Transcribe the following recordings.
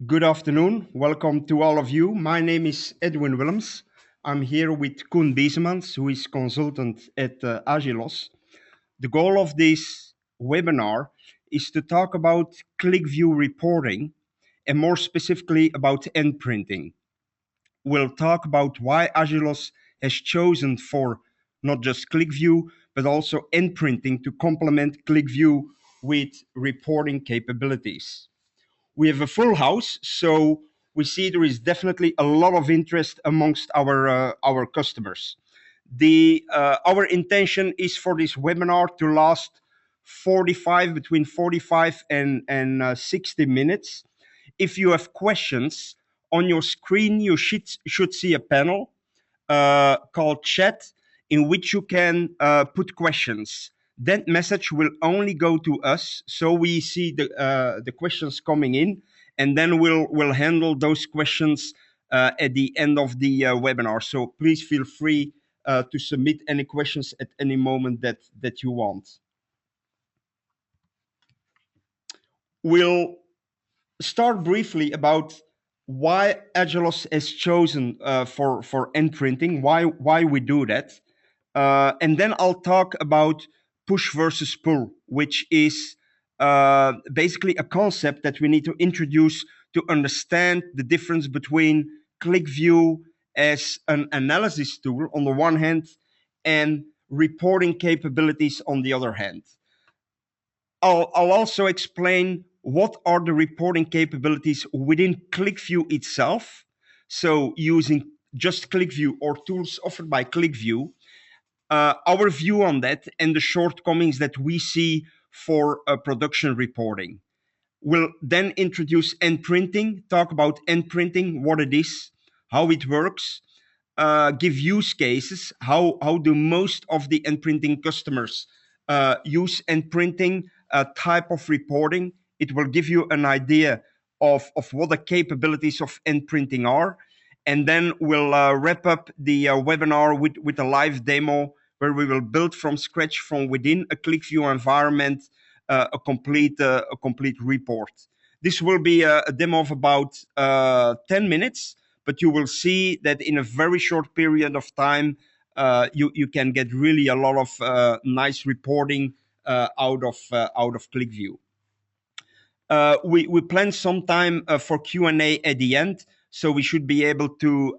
Good afternoon. Welcome to all of you. My name is Edwin Willems. I'm here with Koen Biesemans, who is consultant at Agilos. The goal of this webinar is to talk about ClickView reporting and more specifically about NPrinting. We'll talk about why Agilos has chosen for not just ClickView, but also NPrinting to complement ClickView with reporting capabilities. We have a full house, so we see there is definitely a lot of interest amongst our customers. Our intention is for this webinar to last between 45 and 60 minutes. If you have questions on your screen, you should see a panel called chat in which you can put questions. That message will only go to us, so we see the questions coming in, and then we'll handle those questions at the end of the webinar. So please feel free to submit any questions at any moment that you want. We'll start briefly about why Agilos has chosen for NPrinting, why we do that. And then I'll talk about push versus pull, which is basically a concept that we need to introduce to understand the difference between ClickView as an analysis tool on the one hand and reporting capabilities on the other hand. I'll also explain what are the reporting capabilities within ClickView itself. So using just ClickView or tools offered by ClickView, our view on that and the shortcomings that we see for production reporting. We'll then introduce NPrinting, talk about NPrinting, what it is, how it works, give use cases, how do most of the NPrinting customers use NPrinting type of reporting. It will give you an idea of what the capabilities of NPrinting are. And then we'll wrap up the webinar with a live demo where we will build from scratch from within a ClickView environment a complete report. This will be a demo of about 10 minutes, but you will see that in a very short period of time, you can get really a lot of nice reporting out of ClickView. We plan some time for Q&A at the end, so we should be able to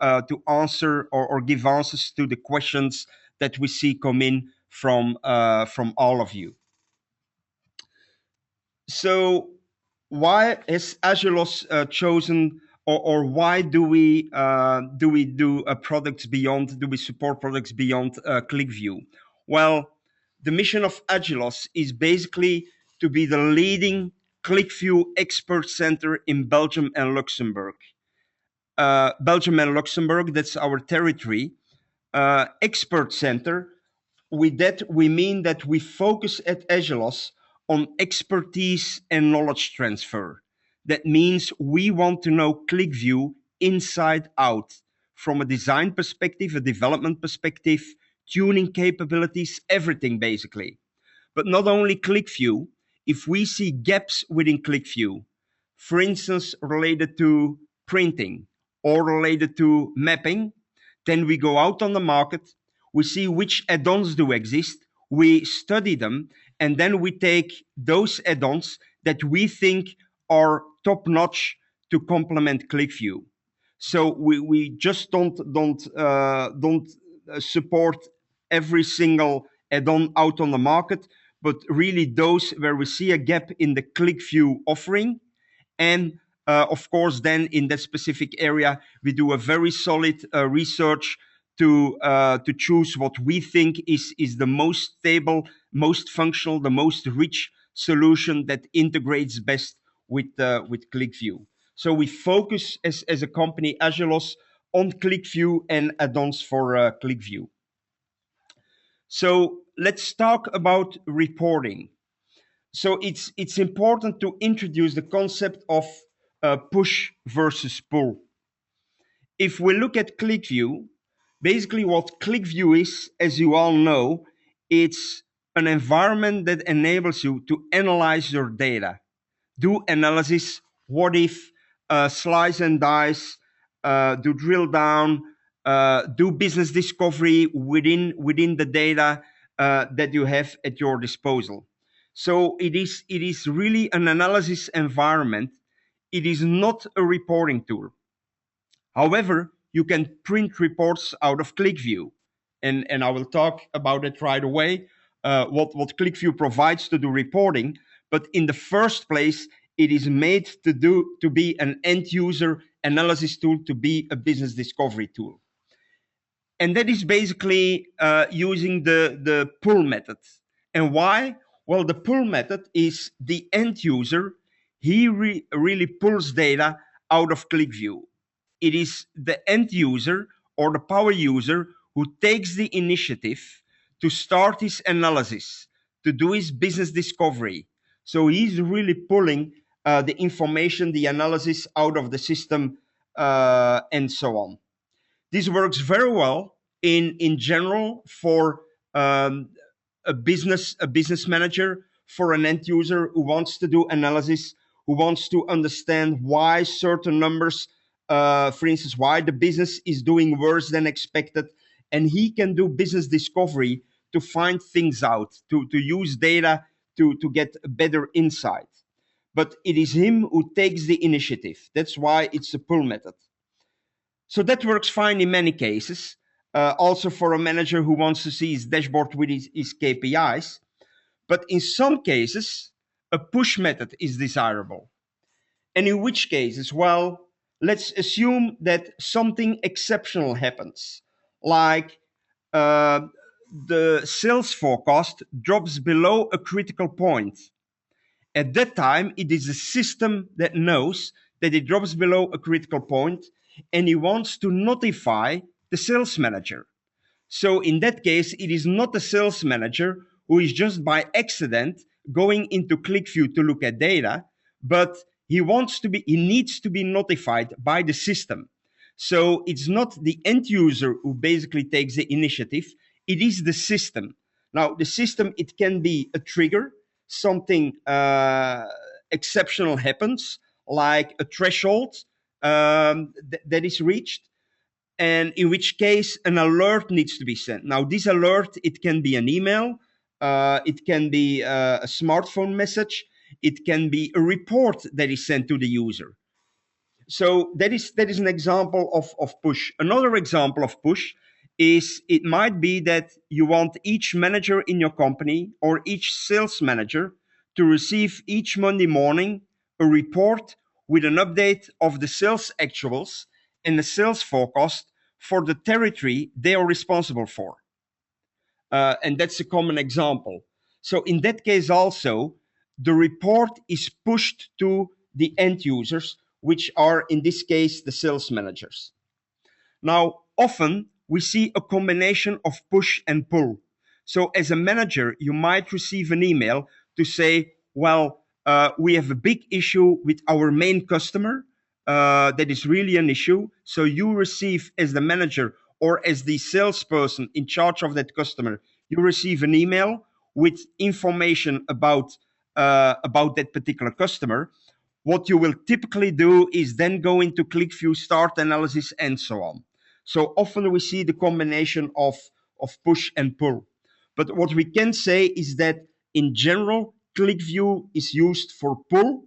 answer or give answers to the questions that we see come in from all of you. So why has Agilos chosen, or why do we do products beyond? Do we support products beyond ClickView? Well, the mission of Agilos is basically to be the leading ClickView expert center in Belgium and Luxembourg. Belgium and Luxembourg, that's our territory. Expert center. With that, we mean that we focus at Agilos on expertise and knowledge transfer. That means we want to know ClickView inside out, from a design perspective, a development perspective, tuning capabilities, everything basically. But not only ClickView, if we see gaps within ClickView, for instance, related to printing or related to mapping, then we go out on the market, we see which add-ons do exist, we study them, and then we take those add-ons that we think are top-notch to complement ClickView. So we just don't support every single add-on out on the market, but really those where we see a gap in the ClickView offering. And of course, then in that specific area, we do a very solid research to choose what we think is the most stable, most functional, the most rich solution that integrates best with ClickView. So we focus as a company, Agilos, on ClickView and add-ons for ClickView. So let's talk about reporting. So it's important to introduce the concept of push versus pull. If we look at ClickView, basically what ClickView is, as you all know, it's an environment that enables you to analyze your data, do analysis, what if, slice and dice, do drill down, do business discovery within the data that you have at your disposal. So it is really an analysis environment. It is not a reporting tool. However, you can print reports out of ClickView, and I will talk about it right away. What ClickView provides to do reporting, but in the first place, it is made to be an end user analysis tool, to be a business discovery tool, and that is basically using the pull method. And why? Well, the pull method is the end user. He really pulls data out of ClickView. It is the end user or the power user who takes the initiative to start his analysis, to do his business discovery. So he's really pulling the information, the analysis out of the system, and so on. This works very well in general for um, a business manager, for an end user who wants to do analysis, who wants to understand why certain numbers, for instance, why the business is doing worse than expected, and he can do business discovery to find things out, to use data to get a better insight. But it is him who takes the initiative. That's why it's a pull method. So that works fine in many cases. Also for a manager who wants to see his dashboard with his KPIs. But in some cases, a push method is desirable. And in which cases? Well, let's assume that something exceptional happens, like uh, the sales forecast drops below a critical point. At that time, it is the system that knows that it drops below a critical point, and he wants to notify the sales manager. So in that case, it is not the sales manager who is just by accident going into ClickView to look at data, but he needs to be notified by the system. So it's not the end user who basically takes the initiative, it is the system. Now, the system, it can be a trigger, something exceptional happens, like a threshold that is reached, and in which case an alert needs to be sent. Now, this alert, it can be an email, it can be a smartphone message, it can be a report that is sent to the user. So that is an example of push. Another example of push is, it might be that you want each manager in your company or each sales manager to receive each Monday morning a report with an update of the sales actuals and the sales forecast for the territory they are responsible for. And that's a common example. So in that case also, the report is pushed to the end users, which are in this case the sales managers. Now, often we see a combination of push and pull. So as a manager, you might receive an email to say, well, we have a big issue with our main customer. That is really an issue. So you receive, as the manager or as the salesperson in charge of that customer, you receive an email with information about that particular customer. What you will typically do is then go into ClickView, start analysis, and so on. So often we see the combination of push and pull. But what we can say is that in general, ClickView is used for pull.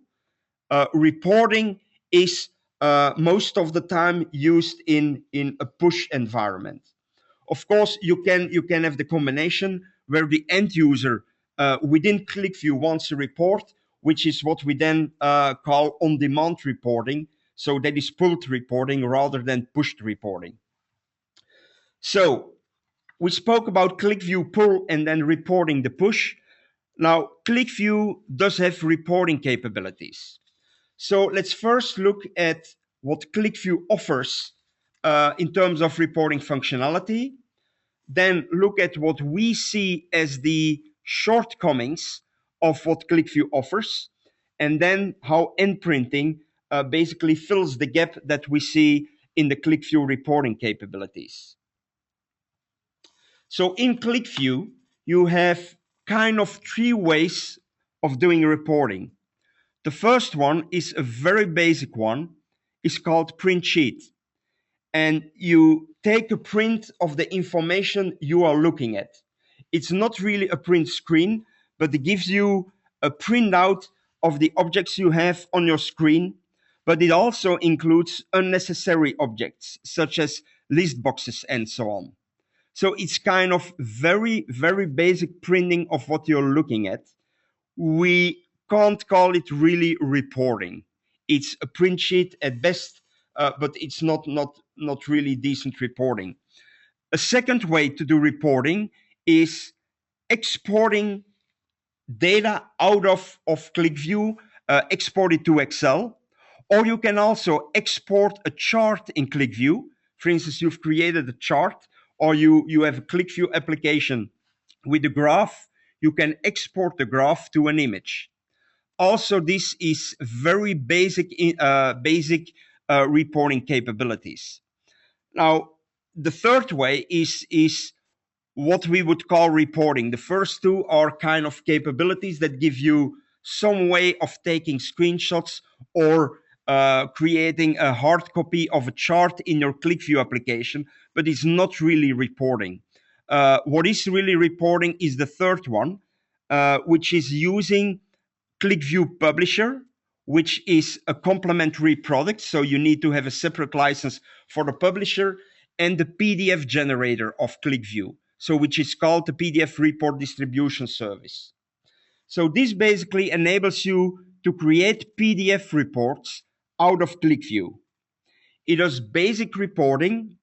Reporting is most of the time used in a push environment. Of course, you can have the combination where the end user within ClickView wants a report, which is what we then call on-demand reporting. So that is pulled reporting rather than pushed reporting. So we spoke about ClickView pull and then reporting the push. Now, ClickView does have reporting capabilities. So let's first look at what ClickView offers in terms of reporting functionality. Then look at what we see as the shortcomings of what ClickView offers, and then how NPrinting basically fills the gap that we see in the ClickView reporting capabilities. So in ClickView, you have kind of three ways of doing reporting. The first one is a very basic one, is called print sheet. And you take a print of the information you are looking at. It's not really a print screen, but it gives you a printout of the objects you have on your screen. But it also includes unnecessary objects, such as list boxes and so on. So it's kind of very, very basic printing of what you're looking at. We can't call it really reporting. It's a print sheet at best, but it's not really decent reporting. A second way to do reporting is exporting data out of ClickView, export it to Excel, or you can also export a chart in ClickView. For instance, you've created a chart, or you have a ClickView application with a graph. You can export the graph to an image. Also, this is very basic reporting capabilities. Now, the third way is what we would call reporting. The first two are kind of capabilities that give you some way of taking screenshots or creating a hard copy of a chart in your ClickView application, but it's not really reporting. What is really reporting is the third one, which is using ClickView Publisher, which is a complementary product. So you need to have a separate license for the publisher, and the PDF generator of ClickView, so which is called the PDF Report Distribution Service. So this basically enables you to create PDF reports out of ClickView. It does basic reporting,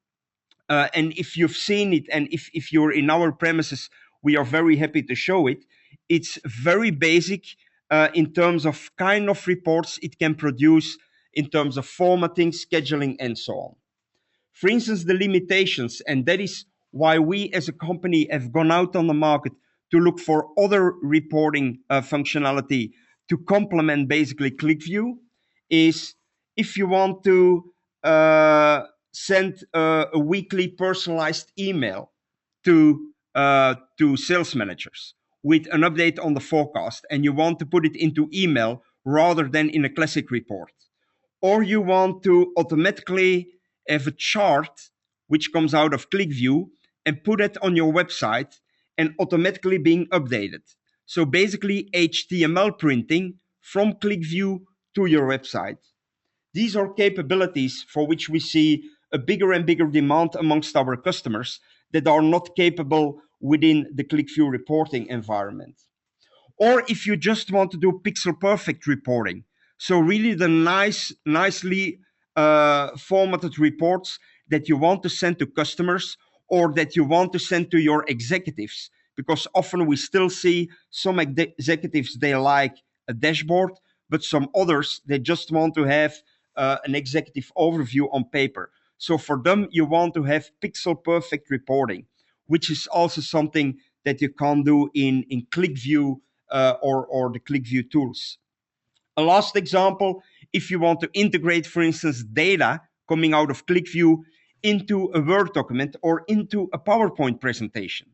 and if you've seen it, and if you're in our premises, we are very happy to show it. It's very basic in terms of kind of reports it can produce, in terms of formatting, scheduling, and so on. For instance, the limitations, and that is why we as a company have gone out on the market to look for other reporting functionality to complement basically ClickView, is if you want to send a weekly personalized email to sales managers with an update on the forecast, and you want to put it into email rather than in a classic report, or you want to automatically have a chart which comes out of ClickView and put it on your website and automatically being updated. So basically HTML printing from ClickView to your website. These are capabilities for which we see a bigger and bigger demand amongst our customers that are not capable within the ClickView reporting environment. Or if you just want to do pixel perfect reporting, so really the nicely formatted reports that you want to send to customers or that you want to send to your executives, because often we still see some executives, they like a dashboard, but some others, they just want to have an executive overview on paper. So for them, you want to have pixel perfect reporting, which is also something that you can do in ClickView or the ClickView tools. A last example, if you want to integrate, for instance, data coming out of ClickView into a Word document or into a PowerPoint presentation.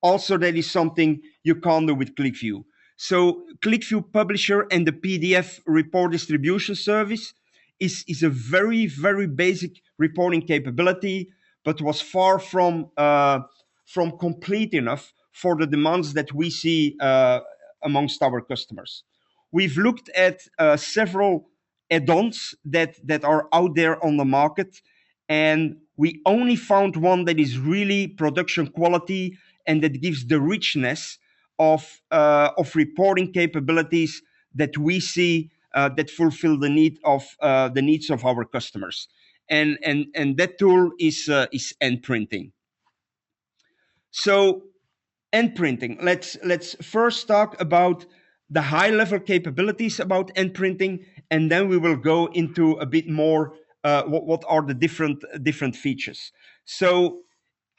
Also, that is something you can do with ClickView. So ClickView Publisher and the PDF report distribution service is a very, very basic reporting capability, but was far from complete enough for the demands that we see amongst our customers. We've looked at several add-ons that are out there on the market, and we only found one that is really production quality and that gives the richness of reporting capabilities that we see that fulfill the needs of our customers. And that tool is NPrinting. So NPrinting. Let's first talk about the high level capabilities about NPrinting, and then we will go into a bit more what are the different features. So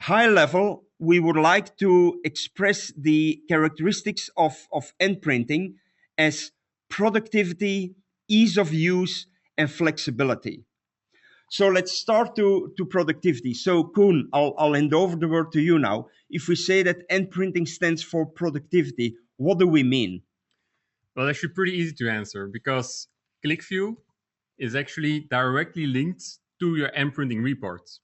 high level, we would like to express the characteristics of NPrinting as productivity, ease of use, and flexibility. So let's start to productivity. So Koen, I'll hand over the word to you now. If we say that NPrinting stands for productivity, what do we mean? Well, actually, pretty easy to answer because ClickView is actually directly linked to your NPrinting reports.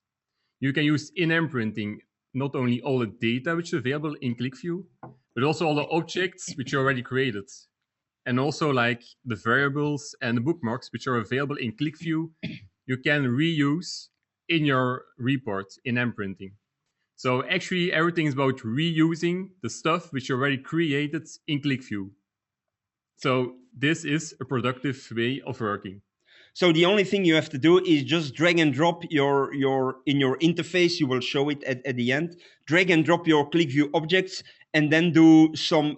You can use in NPrinting not only all the data which is available in ClickView, but also all the objects which you already created. And also like the variables and the bookmarks which are available in ClickView, you can reuse in your report in NPrinting. So actually everything is about reusing the stuff which you already created in ClickView. So this is a productive way of working. So the only thing you have to do is just drag and drop your in your interface. You will show it at the end. Drag and drop your ClickView objects, and then do some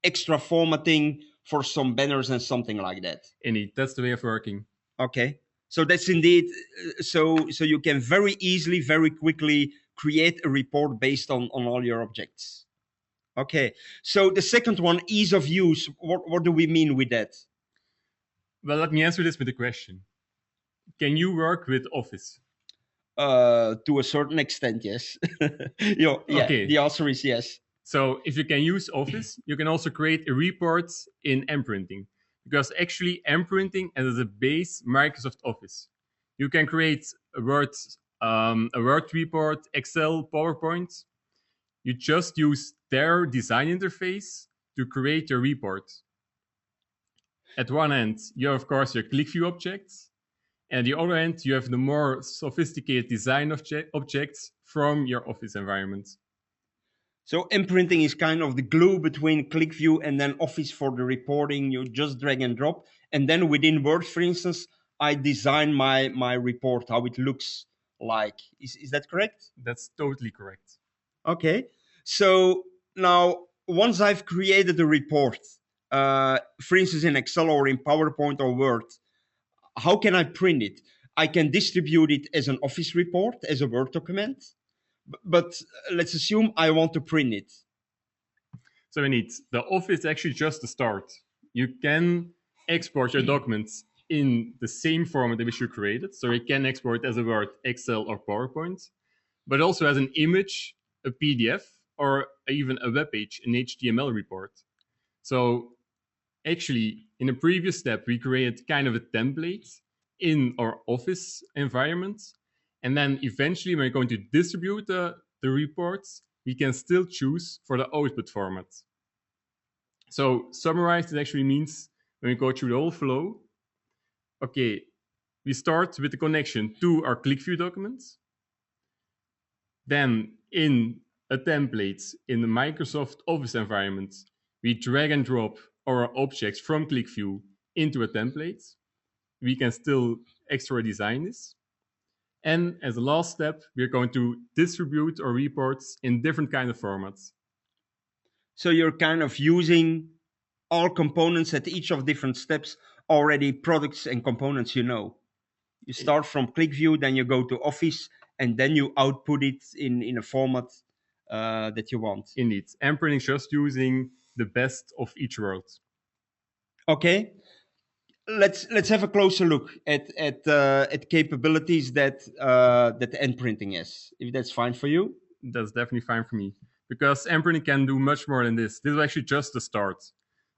extra formatting for some banners and something like that. Indeed, that's the way of working. Okay. So that's indeed so you can very easily, very quickly create a report based on all your objects. Okay. So the second one, ease of use. What do we mean with that? Well, let me answer this with a question. Can you work with Office? To a certain extent, yes. Yeah, the Okay, answer is yes. so if you can use Office, you can also create a report in NPrinting, because actually NPrinting is a base Microsoft Office. You can create a Word report, Excel, PowerPoint. You just use their design interface to create your report. At one end, you have, of course, your ClickView objects, and at the other end, you have the more sophisticated design objects from your Office environment. So imprinting is kind of the glue between ClickView and then Office for the reporting. You just drag and drop, and then within Word, for instance, I design my report how it looks like. Is that correct? That's totally correct. Okay. So now, once I've created a report, for instance, in Excel or in PowerPoint or Word, how can I print it? I can distribute it as an Office report, as a Word document, but let's assume I want to print it. So indeed, the Office is actually just the start. You can export your documents in the same format in which you created. So you can export as a Word, Excel, or PowerPoint, but also as an image, a PDF, or even a web page, an HTML report. So actually, in a previous step, we created kind of a template in our Office environment. And then eventually, when we're going to distribute the reports, we can still choose for the output format. So summarized, it actually means when we go through the whole flow, okay, we start with the connection to our ClickView documents. Then in a template in the Microsoft Office environment, we drag and drop our objects from ClickView into a template. We can still extra design this. And as a last step, we're going to distribute our reports in different kind of formats. So you're kind of using all components at each of different steps already, products and components you know. You start from ClickView, then you go to Office, and then you output it in a format that you want. Indeed, NPrinting is just using the best of each world. Okay, let's have a closer look at capabilities that NPrinting has. If that's fine for you. That's definitely fine for me, because NPrinting can do much more than this. This is actually just the start.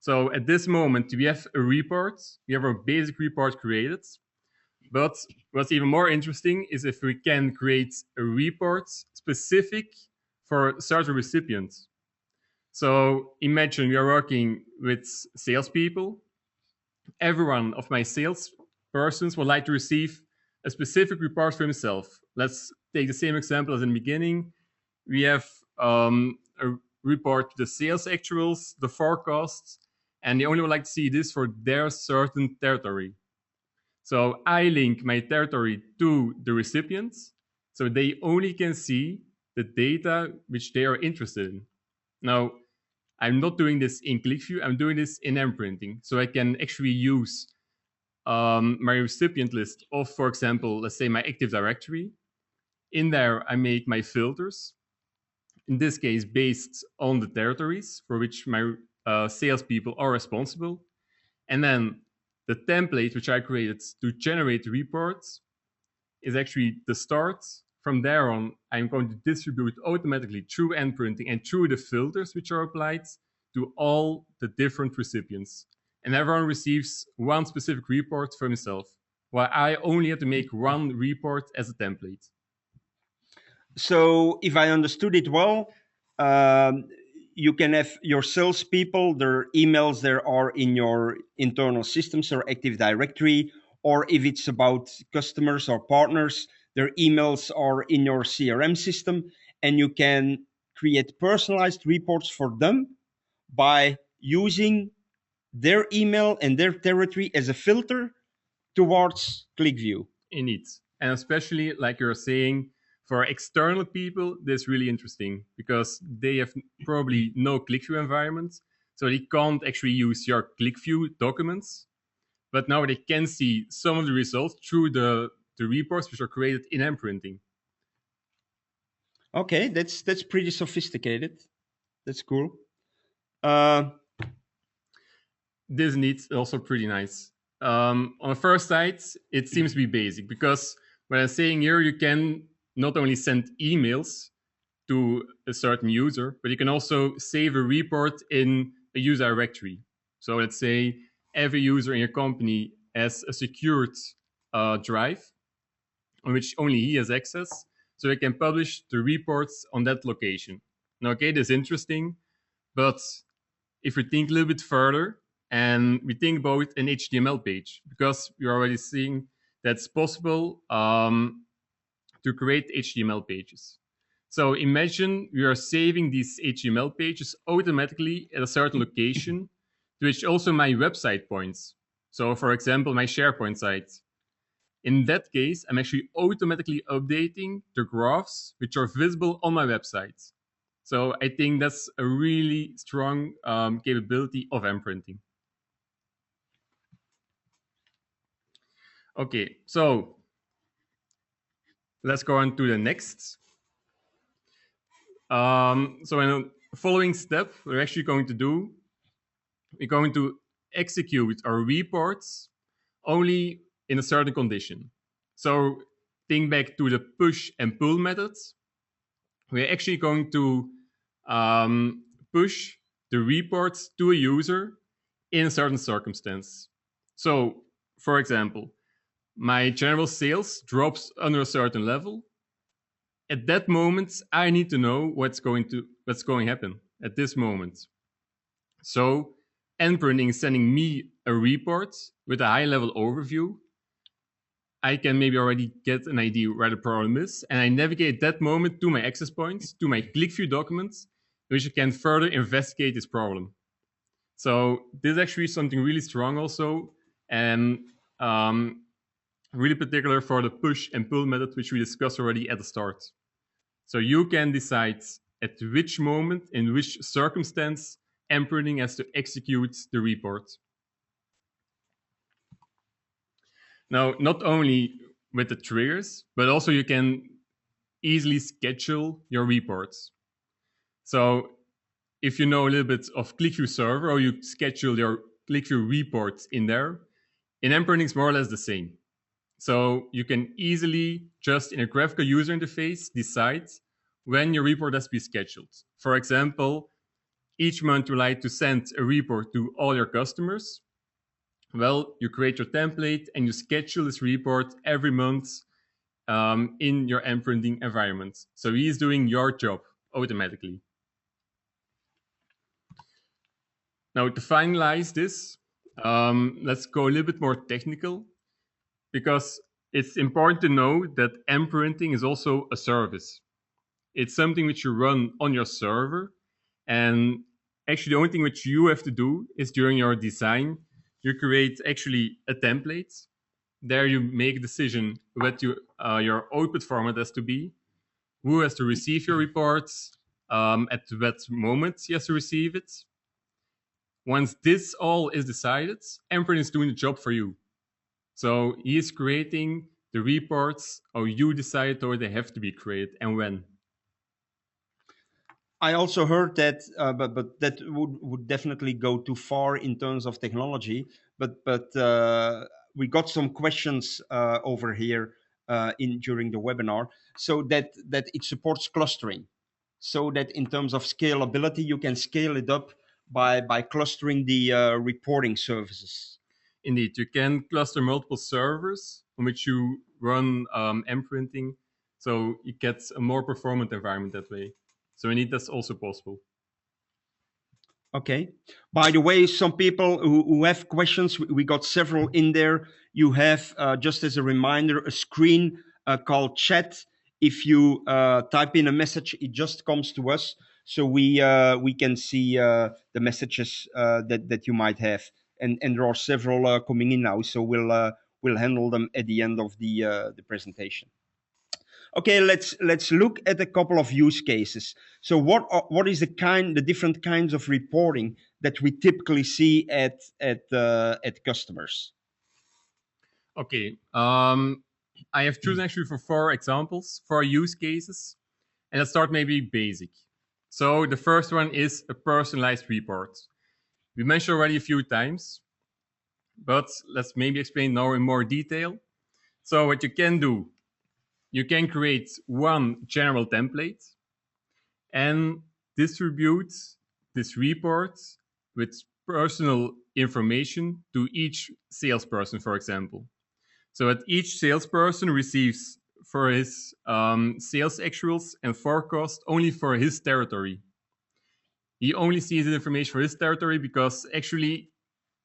So at this moment, we have a report. We have our basic report created. But what's even more interesting is if we can create a report specific for certain recipients. So imagine we are working with salespeople. Every one of my sales persons would like to receive a specific report for himself. Let's take the same example as in the beginning. We have a report the sales actuals, the forecasts, and they only would like to see this for their certain territory. So I link my territory to the recipients, so they only can see the data which they are interested in. Now, I'm not doing this in ClickView, I'm doing this in NPrinting. So I can actually use my recipient list of, for example, let's say my Active Directory. In there, I make my filters, in this case, based on the territories for which my salespeople are responsible. And then the template which I created to generate reports is actually the start. From there on, I'm going to distribute automatically through NPrinting and through the filters which are applied to all the different recipients. and everyone receives one specific report for himself, while I only have to make one report as a template. So, if I understood it well, um, you can have your salespeople, their emails there are in your internal systems or Active Directory, or if it's about customers or partners, their emails are in your CRM system, and you can create personalized reports for them by using their email and their territory as a filter towards ClickView. Indeed. And especially, like you're saying, for external people, this is really interesting because they have probably no ClickView environment. So they can't actually use your ClickView documents. But now they can see some of the results through the reports which are created in NPrinting. Okay, that's pretty sophisticated. That's cool. Uh, This needs also pretty nice. On the first side, it seems to be basic because what I'm saying here, you can not only send emails to a certain user, but you can also save a report in a user directory. So let's say every user in your company has a secured drive on which only he has access, so they can publish the reports on that location. Now, okay, this is interesting, but if we think a little bit further and we think about an HTML page, because we're already seeing that's possible to create HTML pages. So imagine we are saving these HTML pages automatically at a certain location to which also my website points. So for example, my SharePoint site. In that case, I'm actually automatically updating the graphs which are visible on my website. So I think that's a really strong capability of NPrinting. Okay, so let's go on to the next. So in the following step, we're actually going to do, we're going to execute our reports only in a certain condition. So think back to the push and pull methods. We're actually going to push the reports to a user in a certain circumstance. So, for example, my general sales drops under a certain level. At that moment, I need to know what's going to happen at this moment. So, NPrinting is sending me a report with a high level overview. I can maybe already get an idea where the problem is, and I navigate that moment to my access points, to my ClickView documents, which I can further investigate this problem. So this is actually something really strong also, and really particular for the push and pull method, which we discussed already at the start. So you can decide at which moment, in which circumstance, NPrinting has to execute the report. Now, not only with the triggers, but also you can easily schedule your reports. So if you know a little bit of ClickView server or you schedule your ClickView reports in there, in NPrinting it's more or less the same. So you can easily just in a graphical user interface decide when your report has to be scheduled. For example, each month you like to send a report to all your customers. Well, you create your template and you schedule this report every month in your NPrinting environment. So he is doing your job automatically. Now, to finalize this, let's go a little bit more technical because it's important to know that NPrinting is also a service. It's something which you run on your server, and actually the only thing which you have to do is during your design, you create actually a template. There you make a decision what your output format has to be, who has to receive your reports, at what moment he has to receive it. Once this all is decided, NPrint is doing the job for you. So he is creating the reports, or you decide how they have to be created and when. I also heard that, but that would definitely go too far in terms of technology. But we got some questions over here in during the webinar, so that it supports clustering, so that in terms of scalability, you can scale it up by clustering the reporting services. Indeed, you can cluster multiple servers on which you run NPrinting, so you get a more performant environment that way. So indeed, that's also possible. Okay. By the way, some people who have questions, we got several in there. You have, just as a reminder, a screen called chat. If you type in a message, it just comes to us, so we can see the messages that you might have. And there are several coming in now, so we'll handle them at the end of the presentation. Okay, let's look at a couple of use cases. So what is the different kinds of reporting that we typically see at customers? Okay, I have chosen actually for 4 examples, 4 use cases, and let's start maybe basic. So the first one is a personalized report. We mentioned already a few times, but let's maybe explain now in more detail. So what you can do, you can create one general template and distribute this report with personal information to each salesperson, for example. So that each salesperson receives for his sales actuals and forecast only for his territory. He only sees the information for his territory because actually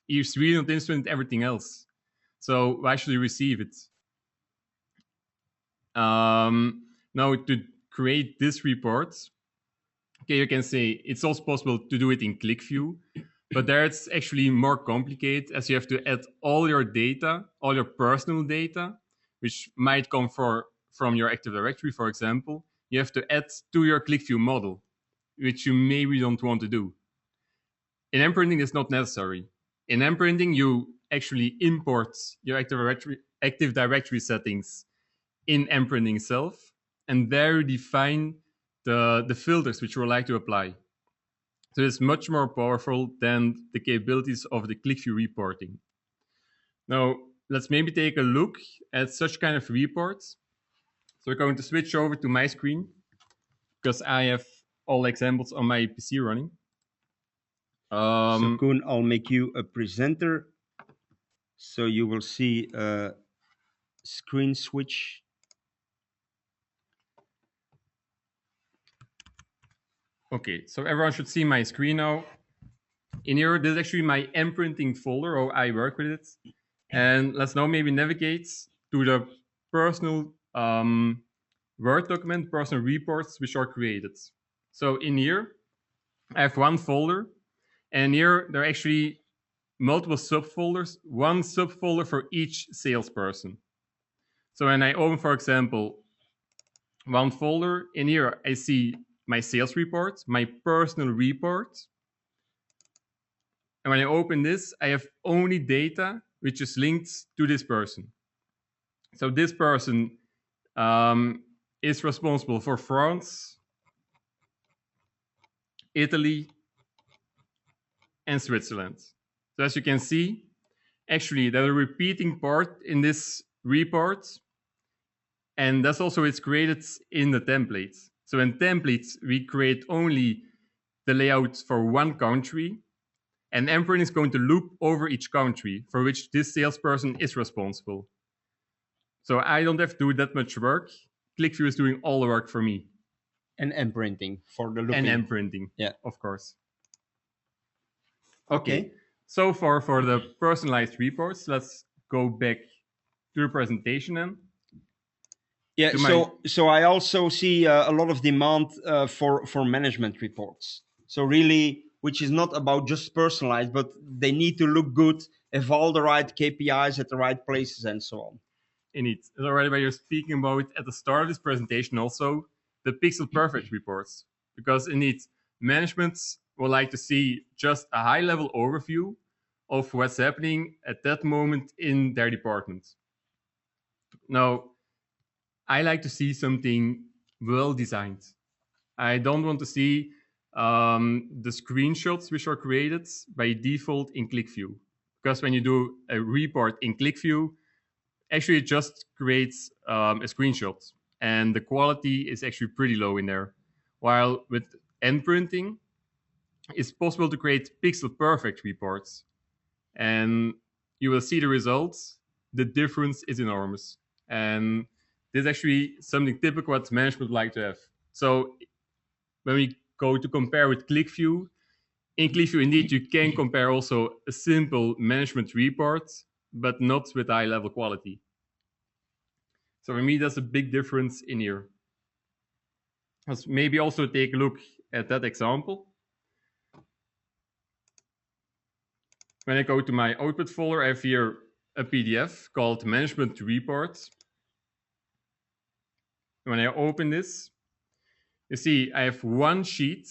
he's really not interested in everything else. So why should he receive it? Now to create this report, okay, you can say it's also possible to do it in ClickView, but there it's actually more complicated as you have to add all your data, all your personal data, which might come from your Active Directory, for example. You have to add to your ClickView model, which you maybe don't want to do. In NPrinting, it's not necessary. In NPrinting, you actually import your Active Directory settings in NPrinting itself, and there you define the filters which you would like to apply. So it's much more powerful than the capabilities of the ClickView reporting. Now, let's maybe take a look at such kind of reports. So we're going to switch over to my screen because I have all examples on my PC running. So Koen, I'll make you a presenter, so you will see a screen switch. Okay, so everyone should see my screen now. In here, this is actually my NPrinting folder, or I work with it. And let's now maybe navigate to the personal Word document, personal reports, which are created. So in here, I have one folder, and here there are actually multiple subfolders, one subfolder for each salesperson. So when I open, for example, one folder, in here I see my sales report, my personal report. And when I open this, I have only data which is linked to this person. So this person is responsible for France, Italy, and Switzerland. So as you can see, actually there's a repeating part in this report, and that's also it's created in the templates. So in templates, we create only the layout for one country, and NPrinting is going to loop over each country for which this salesperson is responsible. So I don't have to do that much work. ClickView is doing all the work for me. And NPrinting for the looping. And NPrinting, yeah, of course. Okay. So far for the personalized reports, let's go back to the presentation then. Yeah. So I also see a lot of demand for management reports. So really, which is not about just personalized, but they need to look good, have all the right KPIs at the right places, and so on. Indeed, as already you're speaking about at the start of this presentation, also the pixel perfect reports, because indeed management would like to see just a high level overview of what's happening at that moment in their department. Now, I like to see something well designed. I don't want to see the screenshots which are created by default in ClickView, because when you do a report in ClickView, actually it just creates a screenshot, and the quality is actually pretty low in there. While with NPrinting, it's possible to create pixel perfect reports. And you will see the results. The difference is enormous. And this is actually something typical what management would like to have. So when we go to compare with ClickView, in ClickView, indeed, you can compare also a simple management report, but not with high level quality. So for me, that's a big difference in here. Let's maybe also take a look at that example. When I go to my output folder, I have here a PDF called Management Reports. When I open this, you see I have one sheet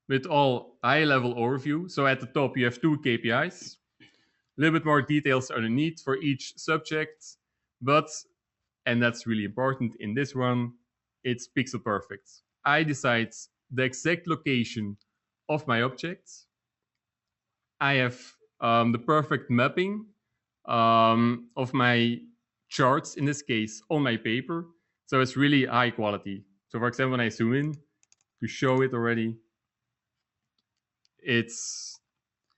with all high-level overview. So at the top, you have 2 KPIs, a little bit more details underneath for each subject, but, and that's really important in this one, it's pixel perfect. I decide the exact location of my objects. I have the perfect mapping of my charts, in this case, on my paper. So it's really high quality. So for example, when I zoom in to show it already, it's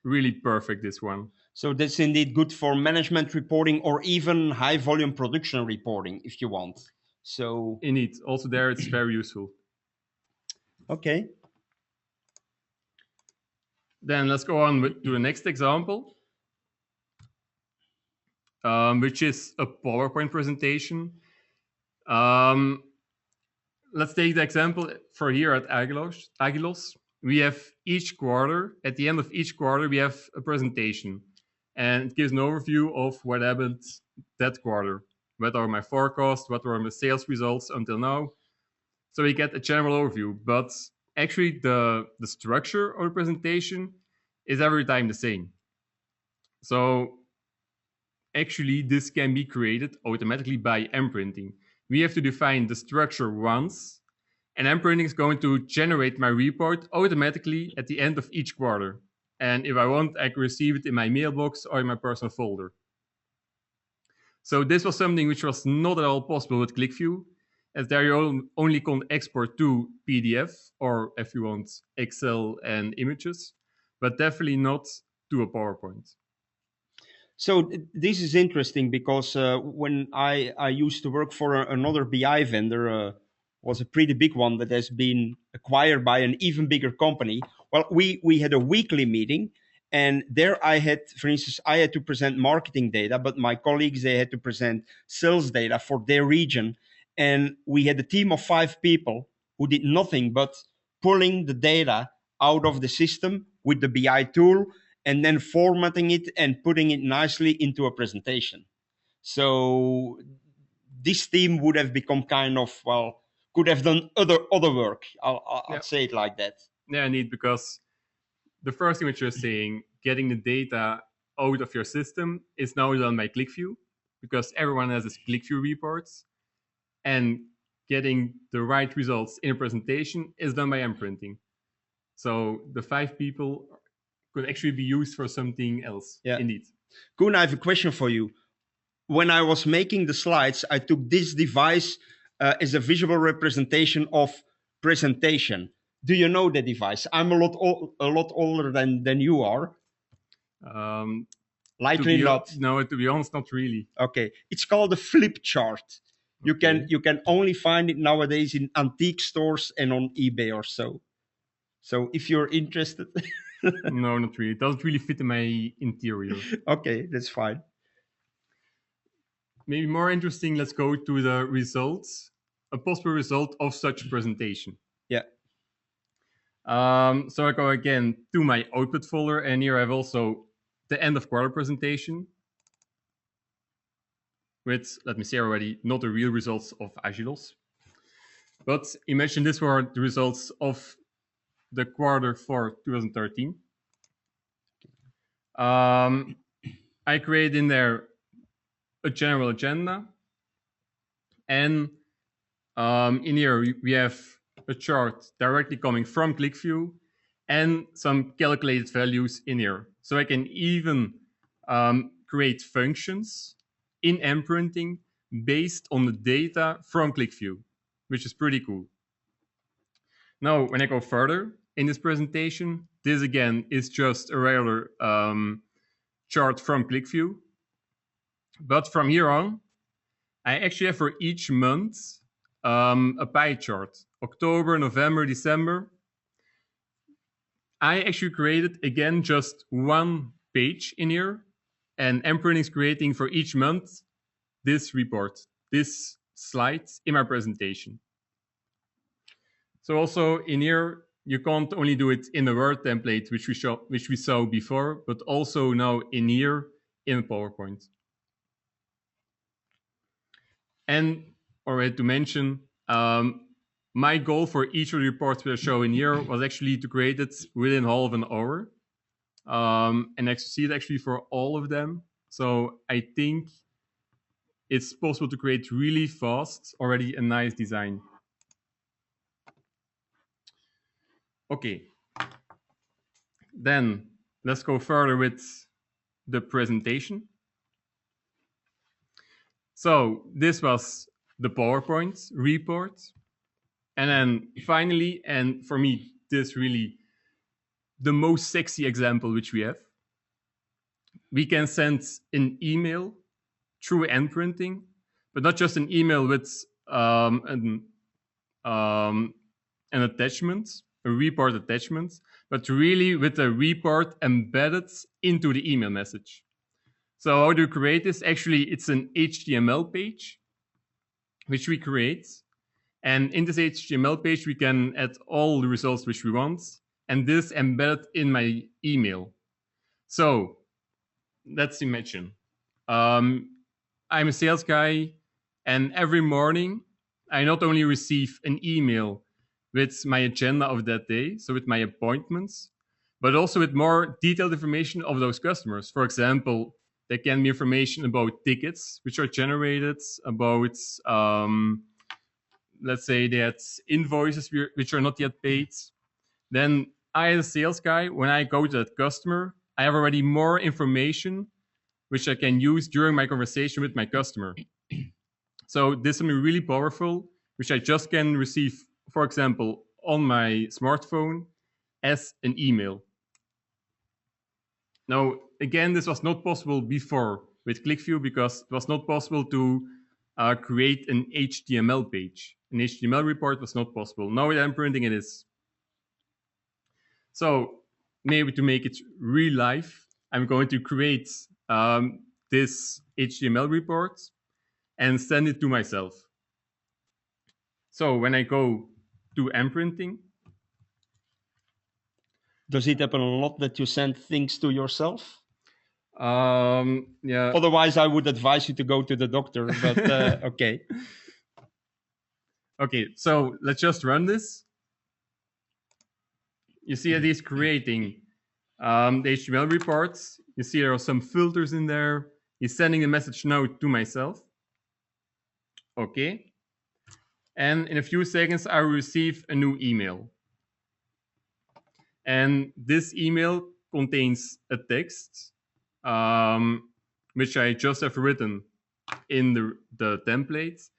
really perfect, this one. So that's indeed good for management reporting or even high volume production reporting if you want. So indeed, also there it's very useful. Okay. Then let's go on to the next example, which is a PowerPoint presentation. Let's take the example for here at Agilos. We have each quarter, at the end of each quarter, we have a presentation. And it gives an overview of what happened that quarter. What are my forecasts? What were my sales results until now? So we get a general overview. But actually, the structure of the presentation is every time the same. So actually, this can be created automatically by NPrinting. We have to define the structure once, and NPrinting is going to generate my report automatically at the end of each quarter. And if I want, I can receive it in my mailbox or in my personal folder. So this was something which was not at all possible with ClickView, as there you only can export to PDF, or if you want, Excel and images, but definitely not to a PowerPoint. So this is interesting because when I used to work for another BI vendor, was a pretty big one that has been acquired by an even bigger company. Well, we had a weekly meeting, and there I had, for instance, I had to present marketing data, but my colleagues, they had to present sales data for their region, and we had a team of 5 people who did nothing but pulling the data out of the system with the BI tool and then formatting it and putting it nicely into a presentation. So this team would have become kind of, well, could have done other work. I'll say it like that. Yeah, indeed, because the first thing which you're saying, getting the data out of your system, is now done by ClickView, because everyone has this ClickView reports, and getting the right results in a presentation is done by NPrinting. So the 5 people could actually be used for something else. Yeah. Indeed. Koen, I have a question for you. When I was making the slides, I took this device as a visual representation of presentation. Do you know the device? I'm a lot older than you are. Likely not. No, to be honest, not really. Okay, it's called a flip chart. You can only find it nowadays in antique stores and on eBay or so. So if you're interested. No, not really. It doesn't really fit in my interior. Okay, that's fine. Maybe more interesting, let's go to the results, a possible result of such a presentation. Yeah. So I go again to my output folder, and here I have also the end of quarter presentation with, let me say already, not the real results of Agilos. But imagine this were the results of the quarter for 2013. I create in there a general agenda, and in here we have a chart directly coming from ClickView and some calculated values in here. So I can even create functions in NPrinting based on the data from ClickView, which is pretty cool. Now, when I go further in this presentation, This again is just a regular chart from ClickView. But from here on, I actually have for each month a pie chart. October, November, December. I actually created, again, just one page in here. And NPrinting is creating for each month this report, this slide in my presentation. So also in here, you can't only do it in the Word template, which we saw before, but also now in here in PowerPoint. And already to mention, my goal for each of the reports we are showing here was actually to create it within half an hour. And I succeeded actually for all of them. So I think it's possible to create really fast, already a nice design. Okay. Then let's go further with the presentation. So this was the PowerPoint report. And then finally, and for me, this really the most sexy example which we have. We can send an email through NPrinting, but not just an email with an attachment, a report attachment, but really with a report embedded into the email message. So how do you create this? Actually, it's an HTML page which we create. And in this HTML page, we can add all the results which we want, and this embedded in my email. So let's imagine I'm a sales guy, and every morning I not only receive an email with my agenda of that day, so with my appointments, but also with more detailed information of those customers. For example, there can be information about tickets which are generated, about let's say that invoices which are not yet paid. Then I, as a sales guy, when I go to that customer, I have already more information which I can use during my conversation with my customer. So this is something really powerful, which I just can receive, for example, on my smartphone as an email. Now, again, this was not possible before with ClickView because it was not possible to create an HTML page. An HTML report was not possible. Now with NPrinting it is. So maybe to make it real life, I'm going to create this HTML report and send it to myself. So when I go to NPrinting, does it happen a lot that you send things to yourself? Yeah. Otherwise, I would advise you to go to the doctor, but okay. Okay, so let's just run this. You see that he's creating the HTML reports. You see there are some filters in there. He's sending a message now to myself. Okay. And in a few seconds, I will receive a new email. And this email contains a text, which I just have written in the template,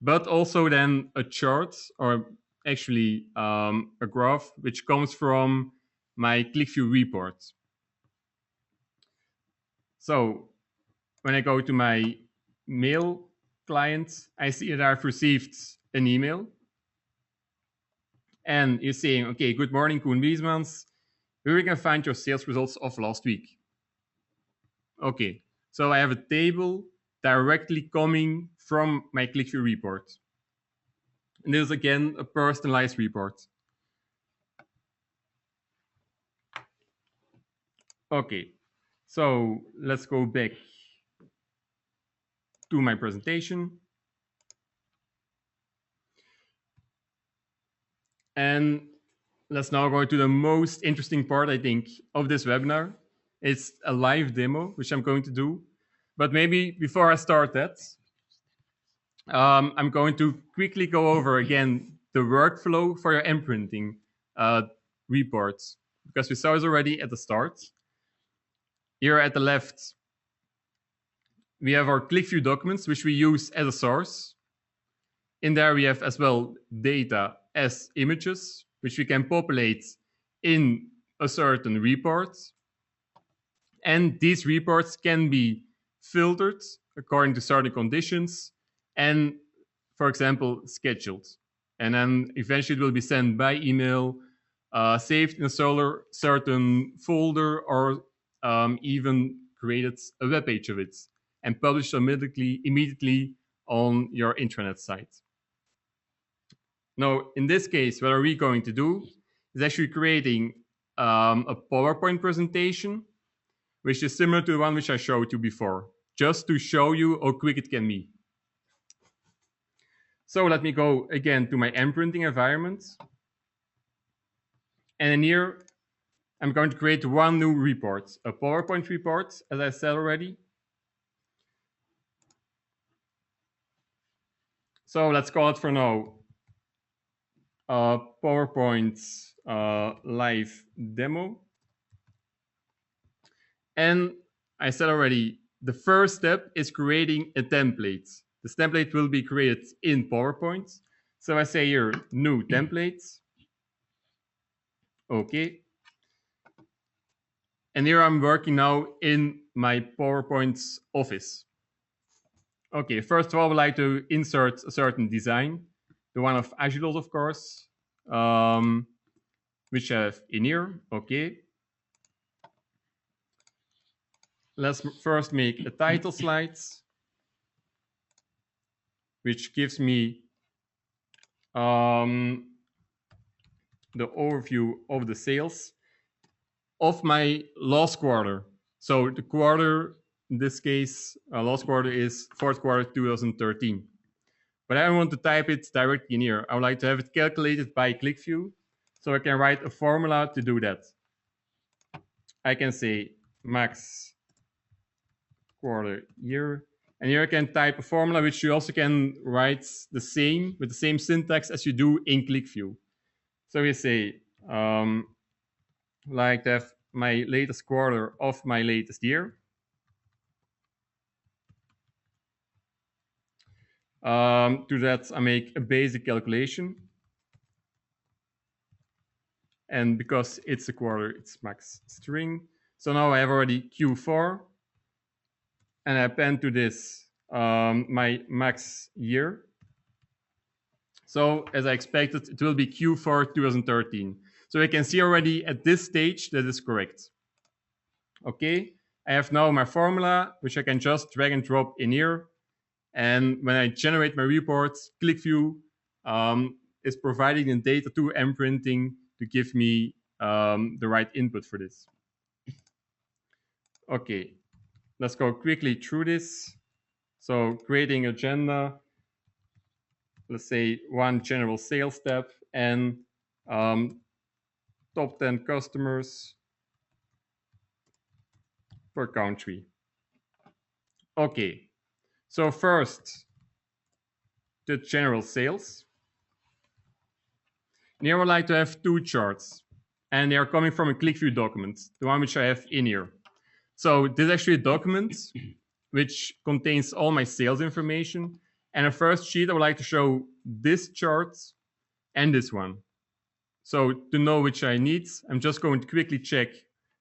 but also then a chart, or actually a graph, which comes from my ClickView report. So when I go to my mail client, I see that I've received an email. And you're saying, okay, good morning, Koen Wiesmans. Where we can find your sales results of last week. Okay, so I have a table directly coming from my ClickView report. And this is again a personalized report. Okay, so let's go back to my presentation. And let's now go to the most interesting part, I think, of this webinar. It's a live demo, which I'm going to do. But maybe before I start that, I'm going to quickly go over again the workflow for your NPrinting reports, because we saw this already at the start. Here at the left, we have our ClickView documents, which we use as a source. In there, we have as well data as images, which we can populate in a certain report, and these reports can be filtered according to certain conditions and, for example, scheduled. And then eventually it will be sent by email, saved in a certain folder, or even created a web page of it and published immediately on your intranet site. Now, in this case, what are we going to do is actually creating a PowerPoint presentation, which is similar to the one which I showed you before, just to show you how quick it can be. So let me go again to my NPrinting environment. And in here, I'm going to create one new report, a PowerPoint report, as I said already. So let's call it for now PowerPoint live demo. And I said already, the first step is creating a template. This template will be created in PowerPoint. So I say here, new templates. Okay. And here I'm working now in my PowerPoint office. Okay, first of all, I would like to insert a certain design, the one of Agilos, of course, which I have in here. Okay. Let's first make a title slide, which gives me the overview of the sales of my last quarter. So the quarter, in this case, last quarter is fourth quarter 2013. But I don't want to type it directly in here. I would like to have it calculated by ClickView. So I can write a formula to do that. I can say max quarter year. And here I can type a formula which you also can write the same with the same syntax as you do in ClickView. So we say like to have my latest quarter of my latest year. To that, I make a basic calculation. And because it's a quarter, it's max string. So now I have already Q4. And I append to this my max year. So as I expected, it will be Q4 2013. So I can see already at this stage that is correct. Okay, I have now my formula, which I can just drag and drop in here. And when I generate my reports, ClickView is providing the data to NPrinting to give me the right input for this. Okay, let's go quickly through this. So creating agenda, let's say one general sales step and top 10 customers per country. Okay, so first, the general sales. And here I would like to have two charts, and they are coming from a ClickView document, the one which I have in here. So this is actually a document which contains all my sales information. And the first sheet, I would like to show this chart and this one. So to know which I need, I'm just going to quickly check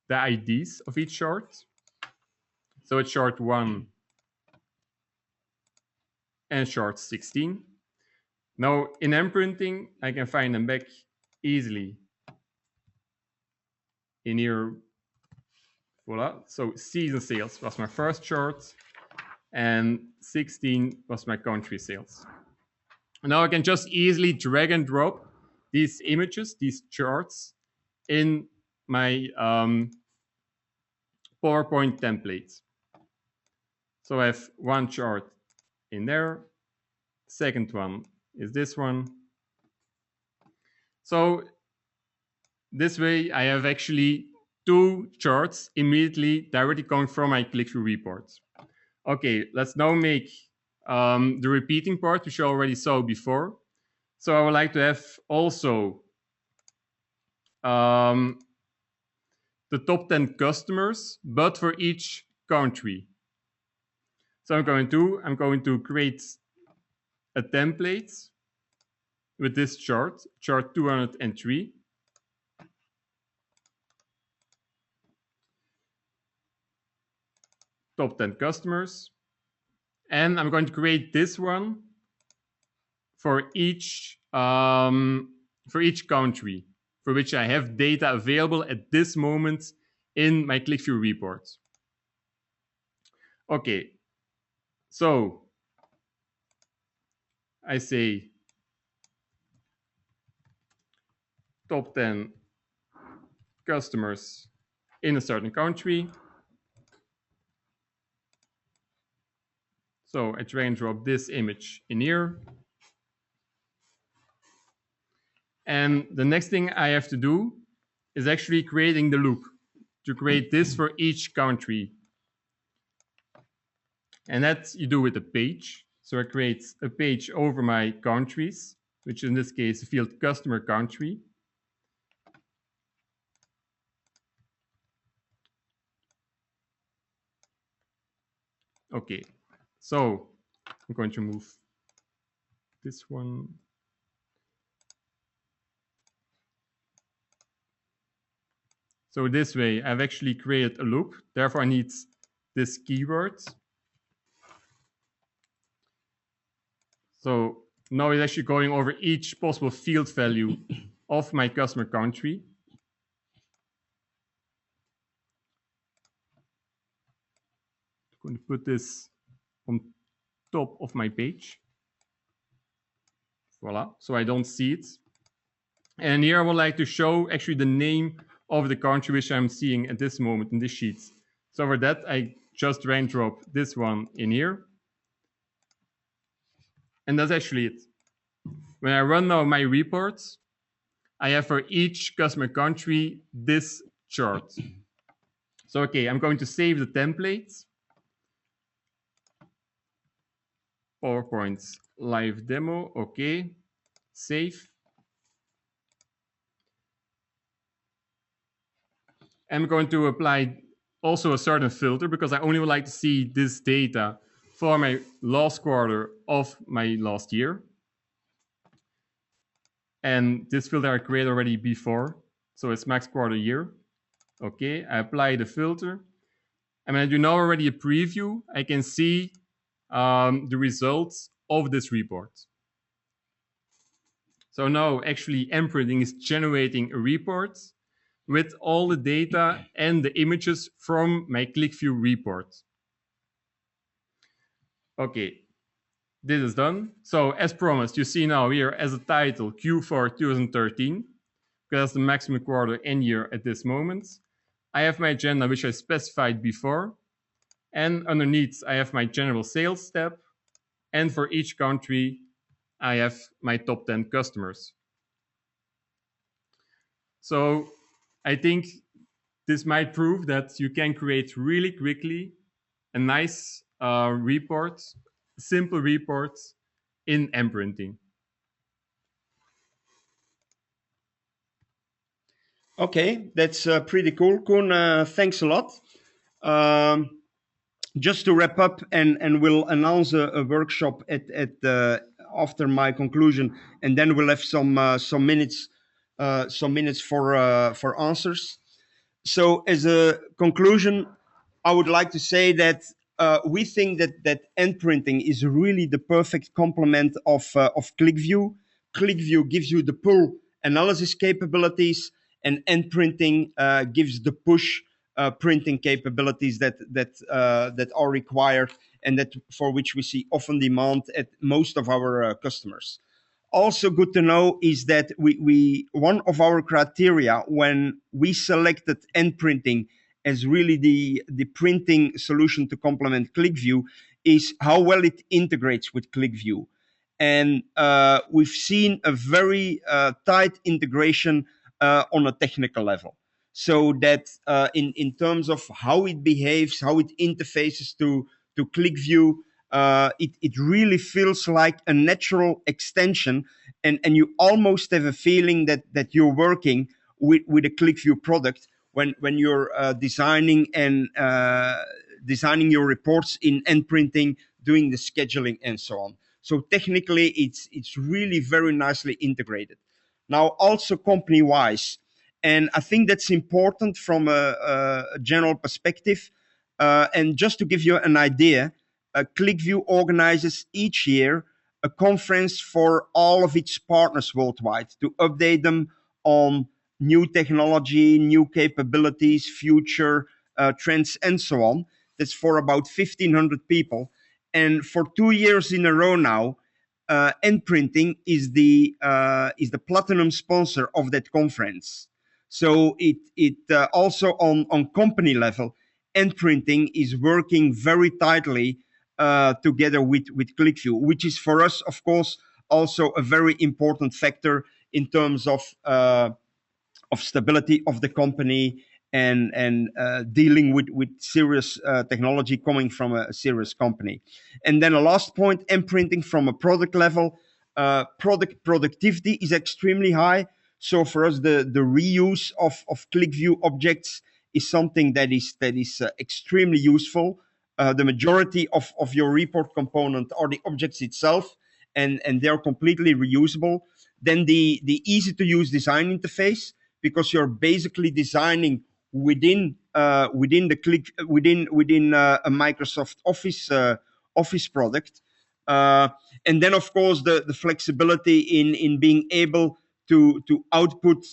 the IDs of each chart. So it's chart 1 and chart 16. Now in NPrinting, I can find them back easily in here. Voila. So season sales was my first chart and 16 was my country sales. And now I can just easily drag and drop these images, these charts in my PowerPoint template. So I have one chart in there. Second one is this one. So this way I have actually two charts immediately directly coming from my ClickView reports. Okay, let's now make the repeating part, which you already saw before. So I would like to have also the top 10 customers, but for each country. So I'm going to create a template with this chart, chart 203. top 10 customers. And I'm going to create this one for each country for which I have data available at this moment in my ClickView report. Okay, so I say top 10 customers in a certain country. So I drag and drop this image in here. And the next thing I have to do is actually creating the loop to create this for each country. And that you do with a page. So I create a page over my countries, which in this case, the field customer country. Okay, so I'm going to move this one. So this way, I've actually created a loop. Therefore, I need this keyword. So now it's actually going over each possible field value of my customer country. I'm going to put this on top of my page. Voila, so I don't see it. And here I would like to show actually the name of the country which I'm seeing at this moment in this sheet. So for that, I just drag and drop this one in here. And that's actually it. When I run now my reports, I have for each customer country this chart. So okay, I'm going to save the template. PowerPoint live demo, okay, save. I'm going to apply also a certain filter because I only would like to see this data for my last quarter of my last year. And this filter I created already before, so it's max quarter year. Okay, I apply the filter. And when I do now already a preview, I can see the results of this report. So now actually NPrinting is generating a report with all the data and the images from my ClickView report. Okay, this is done. So as promised, you see now here as a title Q4 2013, because that's the maximum quarter and year at this moment. I have my agenda, which I specified before. And underneath, I have my general sales tab. And for each country, I have my top 10 customers. So I think this might prove that you can create really quickly a nice report, simple report in NPrinting. Okay, that's pretty cool. Koen, thanks a lot. Just to wrap up, and we'll announce a workshop at after my conclusion, and then we'll have some minutes for answers. So, as a conclusion, I would like to say that we think that NPrinting is really the perfect complement of ClickView. ClickView gives you the pull analysis capabilities, and NPrinting gives the push printing capabilities that are required and that for which we see often demand at most of our customers. Also good to know is that we one of our criteria when we selected NPrinting as really the printing solution to complement ClickView is how well it integrates with ClickView. And we've seen a very tight integration on a technical level. So that in terms of how it behaves, how it interfaces to ClickView, it really feels like a natural extension, and you almost have a feeling that you're working with a ClickView product when you're designing and designing your reports in NPrinting, doing the scheduling and so on. So technically, it's really very nicely integrated. Now, also company-wise, and I think that's important from a general perspective. And just to give you an idea, ClickView organizes each year a conference for all of its partners worldwide to update them on new technology, new capabilities, future trends, and so on. That's for about 1,500 people. And for 2 years in a row now, NPrinting is the platinum sponsor of that conference. So it also on company level, NPrinting is working very tightly together with ClickView, which is for us, of course, also a very important factor in terms of stability of the company and dealing with serious technology coming from a serious company. And then a last point, imprinting from a product level, product productivity is extremely high. So for us, the reuse of ClickView objects is something that is extremely useful. The majority of your report component are the objects itself, and they're completely reusable. Then the easy to use design interface, because you're basically designing within the click within a Microsoft Office product, uh, and then of course the flexibility in being able to output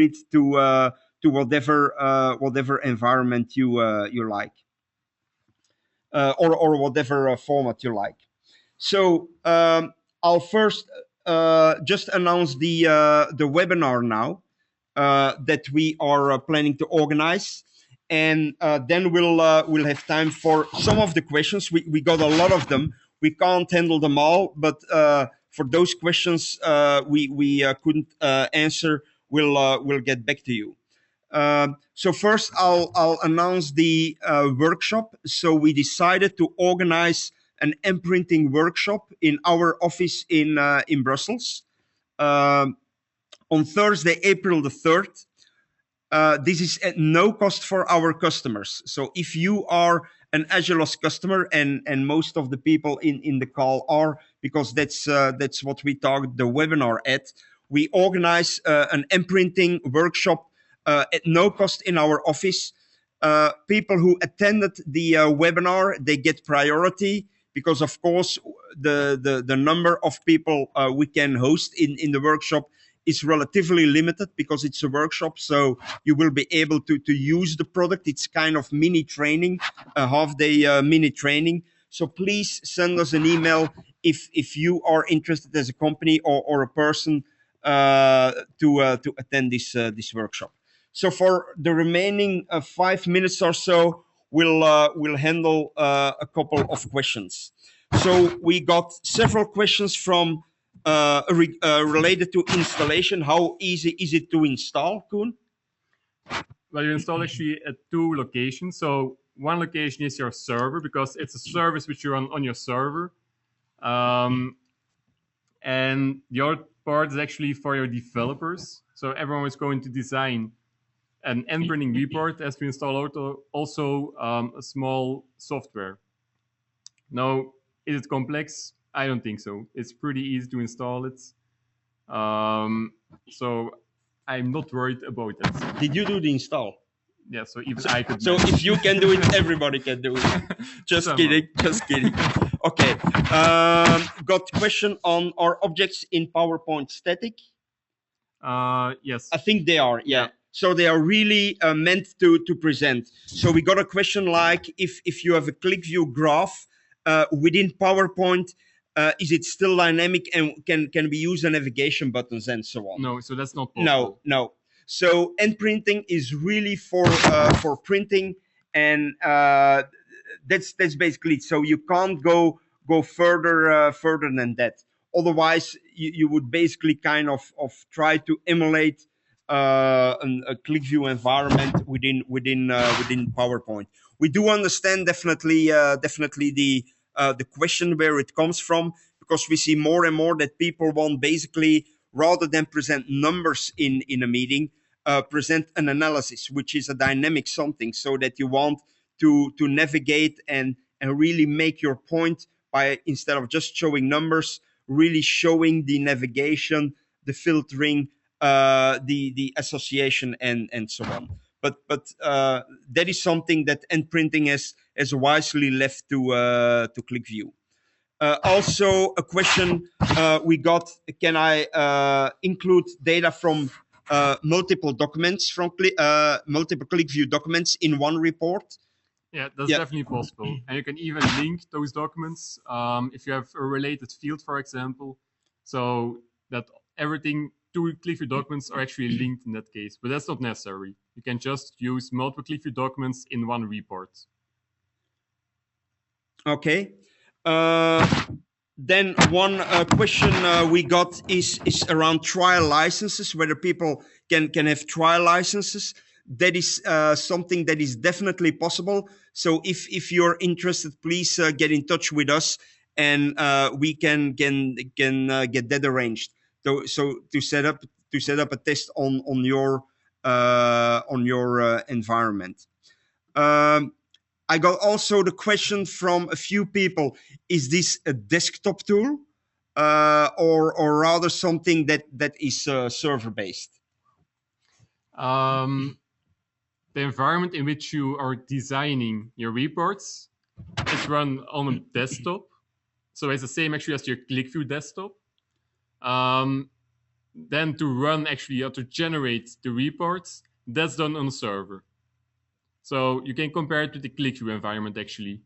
it to whatever environment you like, or whatever format you like. So I'll first just announce the webinar now that we are planning to organize, and then we'll have time for some of the questions. We got a lot of them. We can't handle them all, but for those questions we couldn't answer, we'll get back to you. So first, I'll announce the workshop. So we decided to organize an imprinting workshop in our office in Brussels on Thursday, April the 3rd. This is at no cost for our customers. So if you are an Agilos customer, and most of the people in the call are, because that's what we target the webinar at, we organize an imprinting workshop at no cost in our office. People who attended the webinar, they get priority because, of course, the number of people we can host in the workshop is relatively limited because it's a workshop. So you will be able to use the product. It's kind of mini training, a half day mini training. So please send us an email if you are interested as a company or a person to attend this workshop. So for the remaining 5 minutes or so, we'll handle a couple of questions. So we got several questions from related to installation. How easy is it to install, Koen? Well, you install actually at two locations. So one location is your server, because it's a service which you run on your server. And the other part is actually for your developers. So everyone is going to design an NPrinting report as to install also a small software. Now, is it complex? I don't think so. It's pretty easy to install it. So I'm not worried about it. Did you do the install? Yeah, so even I could. So if you can do it, everybody can do it. Just kidding. Just kidding. Okay. Got question on are objects in PowerPoint static? Yes. I think they are. Yeah. So they are really meant to present. So we got a question like, if you have a ClickView graph within PowerPoint, is it still dynamic and can we use the navigation buttons and so on? No, so that's not possible. No. So NPrinting is really for printing, and that's basically it. So you can't go further than that. Otherwise, you would basically kind of try to emulate a ClickView environment within PowerPoint. We do understand definitely the question where it comes from, because we see more and more that people want basically, rather than present numbers in a meeting, present an analysis, which is a dynamic something, so that you want to navigate and really make your point by, instead of just showing numbers, really showing the navigation, the filtering, the association, and so on. but that is something that NPrinting has wisely left to ClickView. Also, a question we got: can I include data from multiple documents from multiple ClickView documents in one report? Yeah, that's Yeah. definitely possible. And you can even link those documents if you have a related field, for example, so that everything to ClickView documents are actually linked in that case. But that's not necessary. You can just use multiple ClickView documents in one report. Okay. Then one question we got is around trial licenses, whether people can have trial licenses. That is something that is definitely possible. So if you're interested, please get in touch with us, and we can get that arranged. So to set up a test on your environment. Um, I got also the question from a few people: is this a desktop tool, or rather something that is server based? Um, the environment in which you are designing your reports is run on a desktop. So it's the same actually as your ClickView desktop. Then to run actually or to generate the reports, that's done on a server. So you can compare it to the ClickView environment actually.